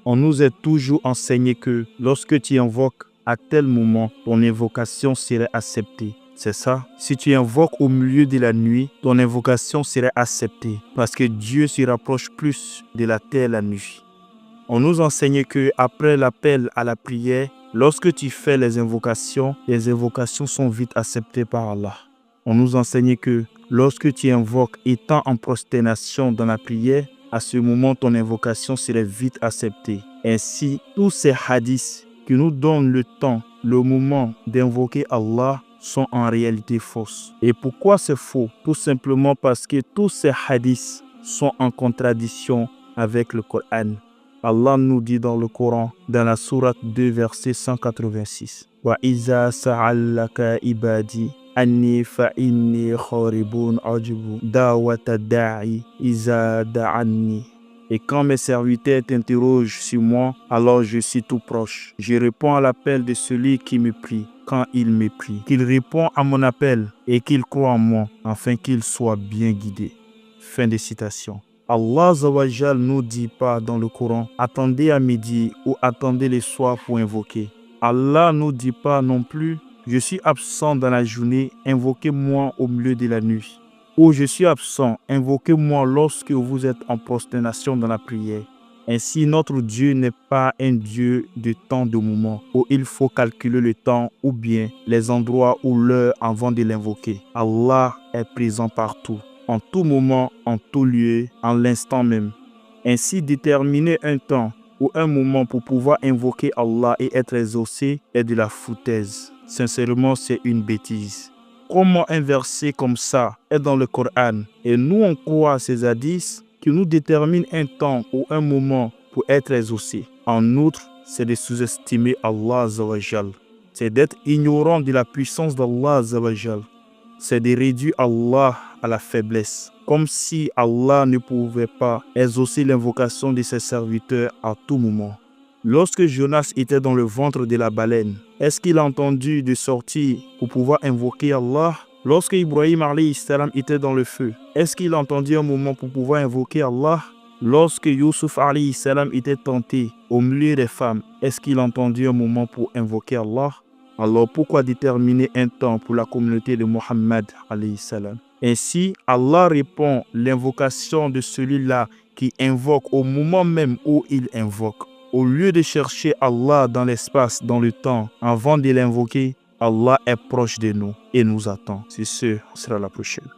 On nous est toujours enseigné que lorsque tu invoques à tel moment, ton invocation serait acceptée. C'est ça. Si tu invoques au milieu de la nuit, ton invocation serait acceptée parce que Dieu se rapproche plus de la terre la nuit. On nous enseigne que après l'appel à la prière, lorsque tu fais les invocations sont vite acceptées par Allah. On nous enseigne que lorsque tu invoques étant en prosternation dans la prière, à ce moment, ton invocation serait vite acceptée. Ainsi, tous ces hadiths qui nous donnent le temps, le moment d'invoquer Allah sont en réalité fausses. Et pourquoi c'est faux? Tout simplement parce que tous ces hadiths sont en contradiction avec le Coran. Allah nous dit dans le Coran, dans la sourate 2, verset 186, « Wa iza sa'allaka ibadi » Anni fa'inni kharibun ajibu da'wata da'i iza da'anni. Et quand mes serviteurs t'interrogent sur moi, alors je suis tout proche. Je réponds à l'appel de celui qui me prie quand il me prie. Qu'il répond à mon appel et qu'il croit en moi afin qu'il soit bien guidé. Fin de citation. Allah Azawajal nous dit pas dans le Coran, attendez à midi ou attendez le soir pour invoquer. Allah nous dit pas non plus, je suis absent dans la journée, invoquez-moi au milieu de la nuit. Ou je suis absent, invoquez-moi lorsque vous êtes en prosternation dans la prière. Ainsi, notre Dieu n'est pas un Dieu de temps de moment où il faut calculer le temps ou bien les endroits ou l'heure avant de l'invoquer. Allah est présent partout, en tout moment, en tout lieu, en l'instant même. Ainsi, déterminer un temps ou un moment pour pouvoir invoquer Allah et être exaucé est de la foutaise. Sincèrement, c'est une bêtise. Comment un verset comme ça est dans le Coran et nous on croit à ces hadiths qui nous déterminent un temps ou un moment pour être exaucé. En outre, c'est de sous-estimer Allah Azawajal. C'est d'être ignorant de la puissance d'Allah Azawajal. C'est de réduire Allah à la faiblesse, comme si Allah ne pouvait pas exaucer l'invocation de ses serviteurs à tout moment. Lorsque Jonas était dans le ventre de la baleine, est-ce qu'il a entendu de sortir pour pouvoir invoquer Allah? Lorsque Ibrahim alayhi salam était dans le feu, est-ce qu'il a entendu un moment pour pouvoir invoquer Allah? Lorsque Yusuf alayhi salam était tenté au milieu des femmes, est-ce qu'il a entendu un moment pour invoquer Allah? Alors pourquoi déterminer un temps pour la communauté de Muhammad alayhi salam? Ainsi, Allah répond l'invocation de celui-là qui invoque au moment même où il invoque. Au lieu de chercher Allah dans l'espace, dans le temps, avant de l'invoquer, Allah est proche de nous et nous attend. C'est sûr, on sera la prochaine.